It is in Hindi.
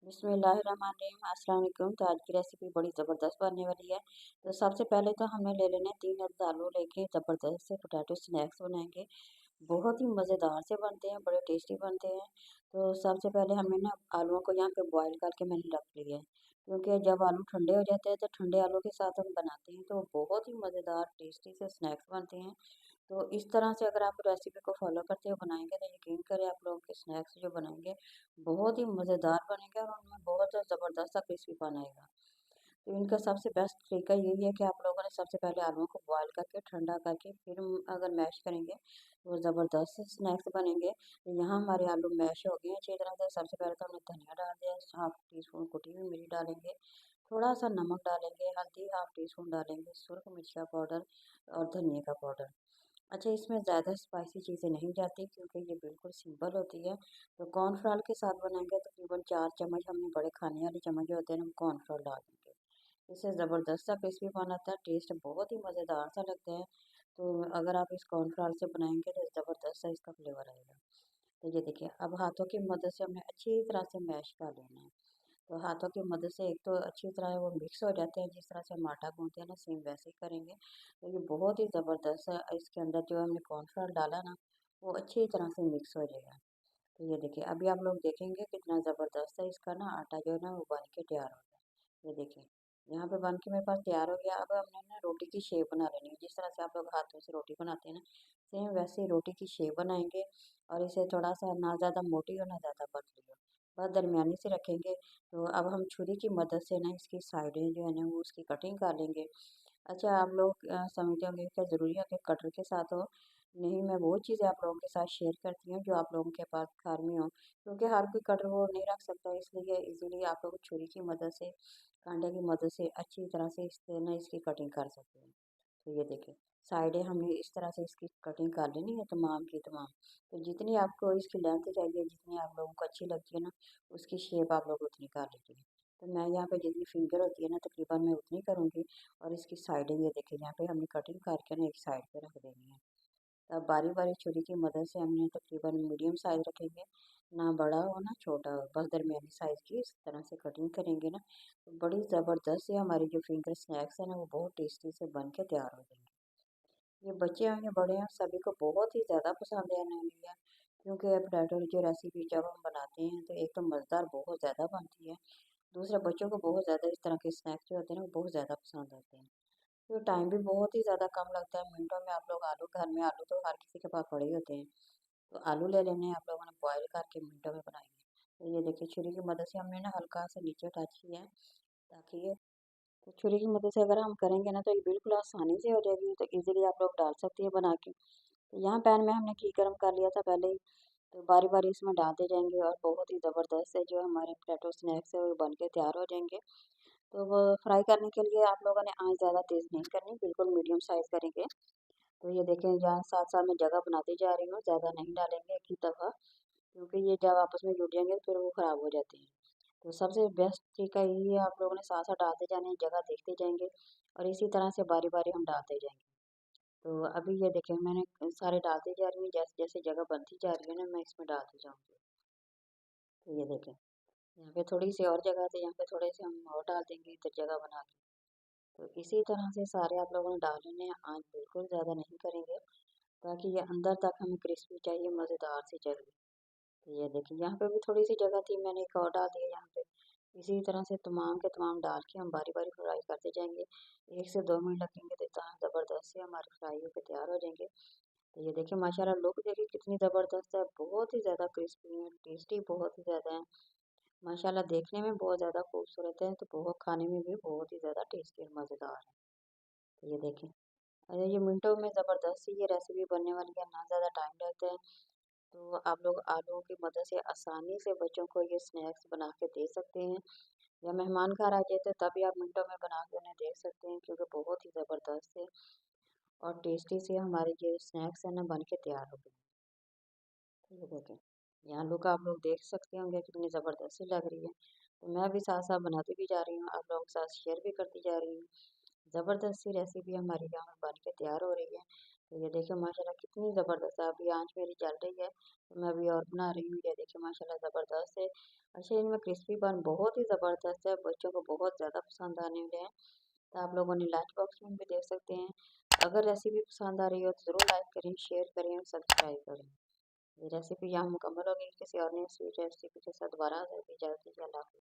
बिस्मिल्लाहिर्रहमानिर्रहीम अस्सलाम वालेकुम। तो आज की रेसिपी बड़ी ज़बरदस्त बनने वाली है। तो सबसे पहले तो हमें ले लेने हैं 3 अदद आलू लेके ज़बरदस्त से पोटैटो स्नैक्स बनाएंगे। बहुत ही मज़ेदार से बनते हैं, बड़े टेस्टी बनते हैं। तो सबसे पहले हमें ना आलूओं को यहाँ पे बॉईल करके मैंने रख लिया है, क्योंकि जब आलू ठंडे हो जाते हैं तो ठंडे आलू के साथ हम बनाते हैं तो बहुत ही मज़ेदार टेस्टी से स्नैक्स बनते हैं। तो इस तरह से अगर आप रेसिपी को फॉलो करते हुए बनाएंगे तो यकीन करें आप लोगों के स्नैक्स जो बनाएंगे बहुत ही मज़ेदार बनेंगे और उनमें बहुत ज़बरदस्त सा क्रिस्पीपन आएगा। तो इनका सबसे बेस्ट तरीका यही है कि आप लोगों ने सबसे पहले आलूओं को बॉईल करके ठंडा करके फिर अगर मैश करेंगे तो वो ज़बरदस्त स्नैक्स बनेंगे। तो यहाँ हमारे आलू मैश हो गए हैं अच्छी तरह से। सबसे पहले तो हमने धनिया डाल दिया, हाफ टी स्पून कुटी हुई मिर्च डालेंगे, थोड़ा सा नमक डालेंगे, हल्दी हाफ टी स्पून डालेंगे, सुरख मिर्च का पाउडर और धनिया का पाउडर। अच्छा, इसमें ज़्यादा स्पाइसी चीज़ें नहीं जाती क्योंकि ये बिल्कुल सिंपल होती है। तो कॉर्नफ्लोर के साथ बनाएंगे तकरीबन 4 चम्मच हमने बड़े खाने वाले चम्मच जो होते हैं ना कॉर्नफ्लोर डाल देंगे। इससे ज़बरदस्त सा क्रिस्पीपन आता है, टेस्ट बहुत ही मज़ेदार सा लगता है। तो अगर आप इस कॉर्नफ्लोर से बनाएंगे तो ज़बरदस्त सा इसका फ्लेवर आएगा। तो ये देखिए, अब हाथों की मदद से हमने अच्छी तरह से मैश कर लेना है। तो हाथों की मदद से एक तो अच्छी तरह वो मिक्स हो जाते हैं, जिस तरह से हम आटा गूंथते हैं ना सेम वैसे ही करेंगे। तो ये बहुत ही ज़बरदस्त है, इसके अंदर जो हमने कॉर्नफ्लोर डाला ना वो अच्छी तरह से मिक्स हो जाएगा। तो ये देखिए, अभी आप लोग देखेंगे कितना ज़बरदस्त है इसका ना आटा जो है ना वो बन के तैयार हो गया है। ये देखिए, यहाँ पे बन के मेरे पास तैयार हो गया। अब हमने ना रोटी की शेप बना लेनी है, जिस तरह से आप लोग हाथों से रोटी बनाते हैं ना सेम वैसे ही रोटी की शेप बनाएंगे। और इसे थोड़ा सा ना ज़्यादा मोटी हो ना ज़्यादा पतली हो, बस दरमियानी से रखेंगे। तो अब हम छुरी की मदद से ना इसकी साइडें जो है ना वो उसकी कटिंग कर लेंगे। अच्छा, आप लोग समझते होंगे क्या ज़रूरी है कि कटर के साथ हो? नहीं, मैं वो चीज़ें आप लोगों के साथ शेयर करती हूँ जो आप लोगों के पास घर में हो, क्योंकि हर कोई कटर वो नहीं रख सकता, इसलिए इजीली आप लोग छुरी की मदद से, कांटे की मदद से अच्छी तरह से इससे ना इसकी कटिंग कर सकते हैं। तो ये देखिए, साइडें हमने इस तरह से इसकी कटिंग कर लेनी है तमाम की तमाम। तो जितनी आपको इसकी लेंथ चाहिए, जितनी आप लोगों को अच्छी लगती है ना उसकी शेप आप लोग उतनी कर लीजिए। तो मैं यहाँ पे जितनी फिंगर होती है ना तकरीबन मैं उतनी करूँगी। और इसकी साइडें ये देखिए, यहाँ पे हमने कटिंग करके ना एक साइड पे रख देनी है। तब बारी बारी छुरी की मदद से हमने तकरीबन मीडियम साइज रखेंगे, ना बड़ा हो ना छोटा हो, बस दरमियानी साइज की इस तरह से कटिंग करेंगे ना तो बड़ी ज़बरदस्त से हमारी जो फिंगर स्नैक्स है ना वो बहुत टेस्टी से बन के तैयार हो जाएंगे। ये बच्चे हों या बड़े हों सभी को बहुत ही ज़्यादा पसंद है नैनीलिया, क्योंकि पोटैटो की जो रेसिपी जब हम बनाते हैं तो एक तो मज़ेदार बहुत ज़्यादा बनती है, दूसरा बच्चों को बहुत ज़्यादा इस तरह के स्नैक्स जो होते हैं ना वो बहुत ज़्यादा पसंद होते हैं। तो टाइम भी बहुत ही ज़्यादा कम लगता है, मिनटों में आप लोग आलू, घर में आलू तो हर किसी के पास पड़े ही होते हैं। तो आलू ले लेने हैं आप लोगों ने, बॉयल करके मिनटों में बनाएंगे। तो ये देखिए, छुरी की मदद से हमने ना हल्का सा नीचे टच किया है ताकि ये, तो छुरी की मदद से अगर हम करेंगे ना तो ये बिल्कुल आसानी से हो जाएगी। तो इजीली आप लोग डाल सकते हैं बना के। तो यहाँ पैन में हमने घी गरम कर लिया था पहले ही। तो बारी बारी इसमें डालते जाएंगे और बहुत ही ज़बरदस्त है जो हमारे पोटैटो स्नैक्स है वो बन के तैयार हो जाएंगे। तो वो फ्राई करने के लिए आप लोगों ने आँच ज़्यादा तेज़ नहीं करनी, बिल्कुल मीडियम साइज़ करेंगे। तो ये देखें, यहाँ साथ साथ में जगह बनाती जा रही हूँ, ज़्यादा नहीं डालेंगे एक ही दफ़ा, क्योंकि ये जब आपस में जुड़ जाएंगे फिर वो ख़राब हो जाते हैं। तो सबसे बेस्ट तरीका यही है, आप लोगों ने साथ साथ डालते जाने हैं, जगह देखते जाएंगे और इसी तरह से बारी बारी हम डालते जाएंगे। तो अभी ये देखें, मैंने सारे डालते जा रही हूँ, जैसे जैसे जगह बनती जा रही है ना मैं इसमें डालती जाऊँगी। तो ये देखें, यहाँ पे थोड़ी सी और जगह थी, यहाँ पे थोड़े से हम और डाल देंगे इधर जगह बना के। तो इसी तरह से सारे आप लोगों ने डाल लेने हैं, आँच बिल्कुल ज़्यादा नहीं करेंगे ताकि ये अंदर तक हमें क्रिस्पी चाहिए, मज़ेदार सी चाहिए। तो ये देखिए, यहाँ पे भी थोड़ी सी जगह थी, मैंने एक और डाल दिया यहाँ पे। इसी तरह से तमाम के तमाम डाल के हम बारी बारी फ्राई करते जाएंगे। 1 से 2 मिनट लगेंगे तो इतना ज़बरदस्त से हमारे फ्राई होकर तैयार हो जाएंगे। तो ये देखिए, माशाल्लाह लुक देखिए कितनी ज़बरदस्त है, बहुत ही ज़्यादा क्रिस्पी है, टेस्टी बहुत ही ज़्यादा है। माशाल्लाह देखने में बहुत ज़्यादा खूबसूरत है, तो बहुत खाने में भी बहुत ही ज़्यादा टेस्टी और मज़ेदार है। तो ये देखें, अरे ये मिनटों में ज़बरदस्त सी ये रेसिपी बनने वाली है, ना ज़्यादा टाइम लगता है। तो आप लोग आलूओं की मदद से आसानी से बच्चों को ये स्नैक्स बना के दे सकते हैं, या मेहमान घर आ जाए तो तभी आप मिनटों में बना के उन्हें दे सकते हैं, क्योंकि बहुत ही ज़बरदस्त है और टेस्टी से हमारे जो स्नैक्स हैं ना बन के तैयार हो गए। तो ये देखें, यहाँ लुक आप लोग देख सकते होंगे कितनी ज़बरदस्त सी लग रही है। तो मैं भी साथ साथ बनाती भी जा रही हूँ, आप लोगों के साथ शेयर भी करती जा रही हूँ। ज़बरदस्त सी रेसिपी हमारी यहाँ बन के तैयार हो रही है। तो ये देखिए माशाल्लाह कितनी ज़बरदस्त है। अभी आँच मेरी जल रही है, तो मैं अभी और बना रही हूँ। ये देखिए माशाल्लाह ज़बरदस्त है। अच्छा इनमें क्रिस्पीपन बहुत ही ज़बरदस्त है, बच्चों को बहुत ज़्यादा पसंद आने वाले हैं। तो आप लोगों ने लंच बॉक्स में भी दे सकते हैं। अगर रेसिपी पसंद आ रही हो तो ज़रूर लाइक करें, शेयर करें और सब्सक्राइब करें। ये रेसिपी यहाँ मुकम्मल हो गई। किसी और नई स्वीट रेसिपी के साथ दोबारा हाज़िर होंगे। जल्द ही अल्लाह हाफ़िज़।